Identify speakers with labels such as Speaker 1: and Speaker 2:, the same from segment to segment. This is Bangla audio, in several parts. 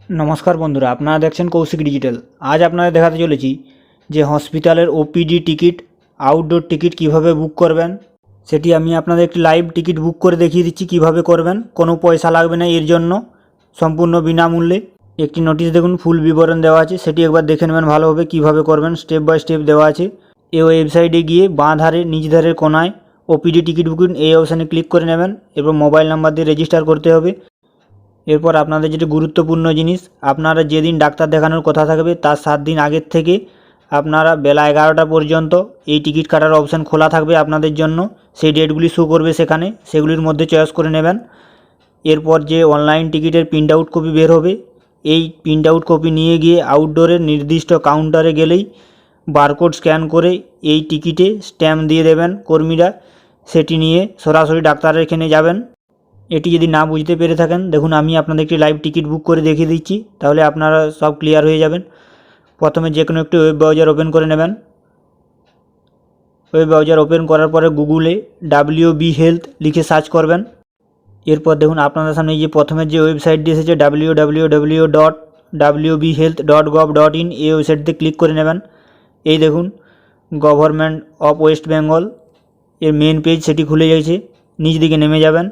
Speaker 1: नमस्कार बंधुरा আপনারা দেখছেন কৌশিক ডিজিটাল। आज আপনাদের দেখাতে চলেছি যে হসপিটালের ওপিডি টিকিট আউটডোর টিকিট কিভাবে বুক করবেন সেটি আমি আপনাদের একটি লাইভ টিকিট বুক করে দেখিয়ে দিচ্ছি কিভাবে করবেন। কোনো পয়সা লাগবে না এর জন্য, সম্পূর্ণ বিনামূল্যে। একটি নোটিশ দেখুন, ফুল বিবরণ দেওয়া আছে, সেটি একবার দেখে নেবেন ভালোভাবে কিভাবে করবেন, স্টেপ বাই স্টেপ দেওয়া আছে। এই ওয়েবসাইটে গিয়ে বাঁ ধারে নিচ ধারের কোনায় ওপিডি টিকিট বুকিং এই অপশানে ক্লিক করে নেবেন এবং মোবাইল নাম্বার দিয়ে রেজিস্টার করতে হবে। এরপর আপনাদের যেটি গুরুত্বপূর্ণ জিনিস, আপনারা যেদিন ডাক্তার দেখানোর কথা থাকবে তার 7 দিন আগের থেকে আপনারা বেলা 11টা পর্যন্ত এই টিকিট কাটার অপশান খোলা থাকবে আপনাদের জন্য। সেই ডেটগুলি শো করবে সেখানে, সেগুলির মধ্যে চয়েস করে নেবেন। এরপর যে অনলাইন টিকিটের প্রিন্ট আউট কপি বের হবে, এই প্রিন্ট আউট কপি নিয়ে গিয়ে আউটডোরের নির্দিষ্ট কাউন্টারে গেলেই বারকোড স্ক্যান করে এই টিকিটে স্ট্যাম্প দিয়ে দেবেন কর্মীরা। সেটি নিয়ে সরাসরি ডাক্তারের এখানে যাবেন। এটি যদি না বুঝতে পেরে থাকেন, দেখুন আমি আপনাদের একটি লাইভ টিকিট বুক করে দেখিয়ে দিচ্ছি, তাহলে আপনারা সব ক্লিয়ার হয়ে যাবেন। প্রথমে যে কোনো একটি ওয়েব ব্রাউজার ওপেন করে নেবেন। ওয়েব ব্রাউজার ওপেন করার পরে গুগলে WB হেলথ লিখে সার্চ করবেন। এরপর দেখুন আপনাদের সামনে যে প্রথমে যে ওয়েবসাইটটি এসেছে www.wbhealth.gov.in, এই ওয়েবসাইটতে ক্লিক করে নেবেন। এই দেখুন গভর্নমেন্ট অফ ওয়েস্ট বেঙ্গল এর মেন পেজ সেটি খুলে গেছে। নিচ দিকে নেমে যাবেন,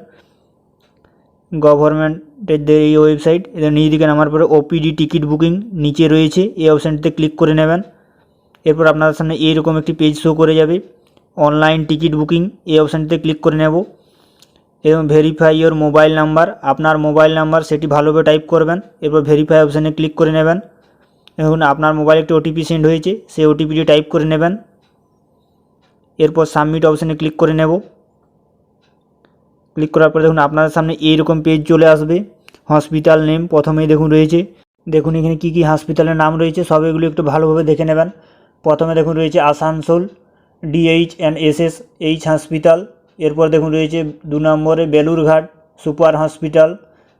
Speaker 1: গভর্নমেন্টের এই ওয়েবসাইট, এদের নিচ দিকে নামার পরে ওপিডি টিকিট বুকিং নিচে রয়েছে, এই অপশানটিতে ক্লিক করে নেবেন। এরপর আপনাদের সামনে এইরকম একটি পেজ শো করে যাবে। অনলাইন টিকিট বুকিং এই অপশানটিতে ক্লিক করে নেব এবং ভেরিফাই ইওর মোবাইল নাম্বার, আপনার মোবাইল নাম্বার সেটি ভালোভাবে টাইপ করবেন। এরপর ভেরিফাই অপশানে ক্লিক করে নেবেন। দেখুন আপনার মোবাইলে একটি ওটিপি সেন্ড হয়েছে, সেই ওটিপিটি টাইপ করে নেবেন। এরপর সাবমিট অপশানে ক্লিক করে নেব। ক্লিক করার পরে দেখুন আপনাদের সামনে এইরকম পেজ চলে আসবে। হসপিটাল নেম প্রথমেই দেখুন রয়েছে, দেখুন এখানে কী কী হসপিটালের নাম রয়েছে সব এগুলো একটু ভালোভাবে দেখে নেবেন। প্রথমে দেখুন রয়েছে আসানসোল DHNSSH হসপিটাল। এরপর দেখুন রয়েছে 2 নম্বরে বেলুরঘাট সুপার হসপিটাল।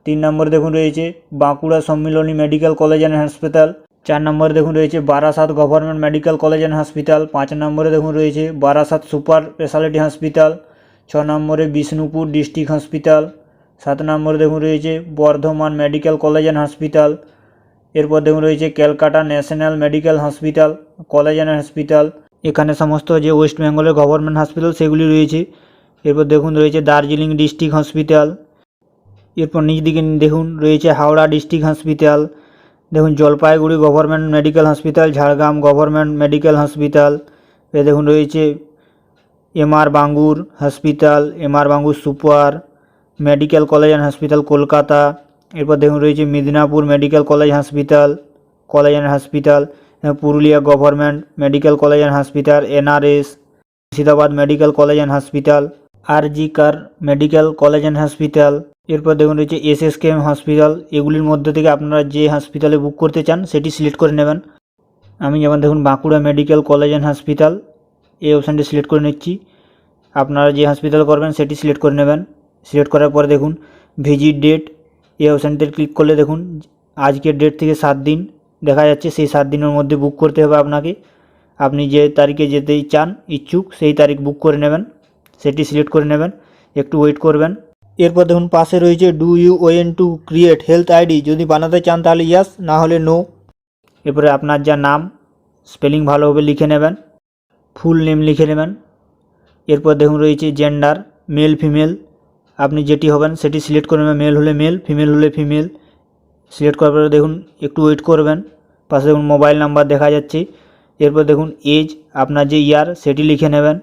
Speaker 1: 3 নম্বরে দেখুন রয়েছে বাঁকুড়া সম্মিলনী মেডিকেল কলেজ অ্যান্ড হাসপাতাল। 4 নম্বরে দেখুন রয়েছে Barasat government medical college and hospital. 5 নম্বরে দেখুন রয়েছে বারাসাত সুপার স্পেশালিটি হসপিটাল। 6 নম্বরে বিষ্ণুপুর ডিস্ট্রিক্ট হসপিটাল। 7 নম্বরে দেখুন রয়েছে Bardhaman medical college and hospital. এরপর দেখুন রয়েছে Calcutta national medical hospital college and hospital. এখানে সমস্ত যে ওয়েস্ট বেঙ্গলের গভর্নমেন্ট হসপিটাল সেগুলি রয়েছে। এরপর দেখুন রয়েছে দার্জিলিং ডিস্ট্রিক্ট হসপিটাল। এরপর নিচ দিকে দেখুন রয়েছে হাওড়া ডিস্ট্রিক্ট হসপিটাল। দেখুন Jalpaiguri government medical hospital, Jhargram government medical hospital. এ দেখুন রয়েছে MR Bangur hospital, MR Bangur super medical college and hospital Kolkata. এরপর দেখুন রয়েছে Midnapore medical college and hospital, Purulia government medical college and hospital NRS, Murshidabad medical college and hospital, RG Kar medical college and hospital. এরপর দেখুন রয়েছে SSKM হসপিটাল। এগুলির মধ্যে থেকে আপনারা যে হসপিটালে বুক করতে চান সেটি সিলেক্ট করে নেবেন। আমি যেমন দেখুন Bankura medical college and hospital এই অপশানটি সিলেক্ট করে নিচ্ছি। আপনারা যে হসপিটাল করবেন সেটি সিলেক্ট করে নেবেন। সিলেক্ট করার পরে দেখুন ভিজিট ডেট এই অপশানটিতে ক্লিক করলে দেখুন আজকের ডেট থেকে 7 দিন দেখা যাচ্ছে, সেই 7 দিনের মধ্যে বুক করতে হবে আপনাকে। আপনি যে তারিখে যেতেই চান ইচ্ছুক সেই তারিখ বুক করে নেবেন, সেটি সিলেক্ট করে নেবেন, একটু ওয়েট করবেন। এরপর দেখুন পাশে রয়েছে do you went to create health ID, যদি বানাতে চান তাহলে ইয়াস, না হলে নো। এরপরে আপনার যা নাম স্পেলিং ভালোভাবে লিখে নেবেন, ফুল নেম লিখে নেবেন। এরপর দেখুন রয়েছে জেন্ডার মেল ফিমেল, আপনি যেটি হবেন সেটি সিলেক্ট করে নেবেন, মেল হলে মেল, ফিমেল হলে ফিমেল। সিলেক্ট করার পরে দেখুন একটু ওয়েট করবেন। পাশে দেখুন মোবাইল নাম্বার দেখা যাচ্ছে। এরপর দেখুন এজ, আপনার যে ইয়ার সেটি লিখে নেবেন।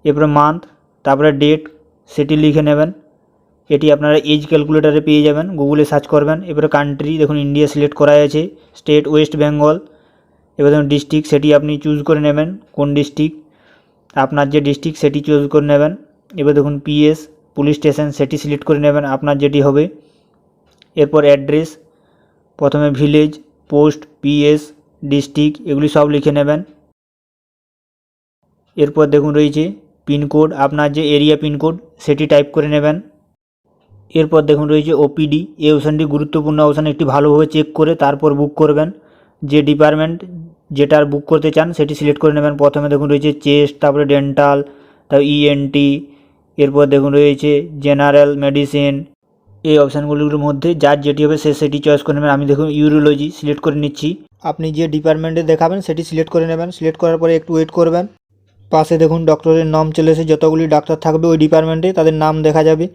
Speaker 1: এরপরে মান্থ, তারপরে ডেট সেটি লিখে নেবেন। এটি আপনারা এজ ক্যালকুলেটারে পেয়ে যাবেন, গুগলে সার্চ করবেন। এরপরে কান্ট্রি দেখুন ইন্ডিয়া সিলেক্ট করা আছে, স্টেট ওয়েস্ট বেঙ্গল। এবার দেখুন ডিস্ট্রিক্ট সেটি আপনি চুজ করে নেবেন, কোন ডিস্ট্রিক্ট, আপনার যে ডিস্ট্রিক্ট সেটি চুজ করে নেবেন। এবার দেখুন PS পুলিশ স্টেশন সেটি সিলেক্ট করে নেবেন আপনার যেটি হবে। এরপর অ্যাড্রেস, প্রথমে ভিলেজ, পোস্ট, PS, ডিস্ট্রিক্ট এগুলি সব লিখে নেবেন। এরপর দেখুন রয়েছে পিনকোড, আপনার যে এরিয়া পিনকোড সেটি টাইপ করে নেবেন। এরপর দেখুন রয়েছে OPD, এই অপশানটি গুরুত্বপূর্ণ অপশান, একটি ভালোভাবে চেক করে তারপর বুক করবেন। যে ডিপার্টমেন্ট যেটার বুক করতে চান সেটি সিলেক্ট করে নেবেন। প্রথমে দেখুন রয়েছে চেস্ট, তারপরে ডেন্টাল, তারপর ENT। এরপর দেখুন রয়েছে জেনারেল মেডিসিন। এই অপশানগুলির মধ্যে যার যেটি হবে সে সেটি চয়েস করে নেবেন। আমি দেখুন ইউরোলজি সিলেক্ট করে নিচ্ছি। আপনি যে ডিপার্টমেন্টে দেখাবেন সেটি সিলেক্ট করে নেবেন। সিলেক্ট করার পরে একটু ওয়েট করবেন। পাশে দেখুন ডক্টরের নাম চলে এসে যতগুলি ডাক্তার থাকবে ওই ডিপার্টমেন্টে তাদের নাম দেখা যাবে।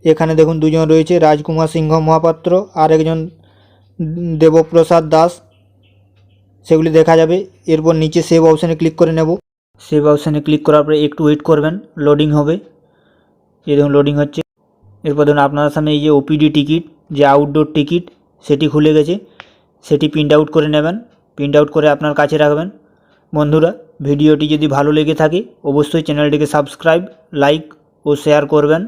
Speaker 1: এখানে দেখুন দুজন রয়েছে, রাজকুমার সিংহ মহাপাত্র আর একজন দেবপ্রসাদ দাস, সেগুলি দেখা যাবে। এরপর নিচে সেভ অপশানে ক্লিক করে নেব। সেভ অপশানে ক্লিক করার পরে একটু ওয়েট করবেন, লোডিং হবে। এই দেখুন লোডিং হচ্ছে। এরপর দেখুন আপনার সামনে এই যে ওপিডি টিকিট, যে আউটডোর টিকিট সেটি খুলে গেছে, সেটি প্রিন্ট আউট করে নেবেন। প্রিন্ট আউট করে আপনার কাছে রাখবেন। বন্ধুরা, ভিডিওটি যদি ভালো লেগে থাকে অবশ্যই চ্যানেলটিকে সাবস্ক্রাইব, লাইক ও শেয়ার করবেন।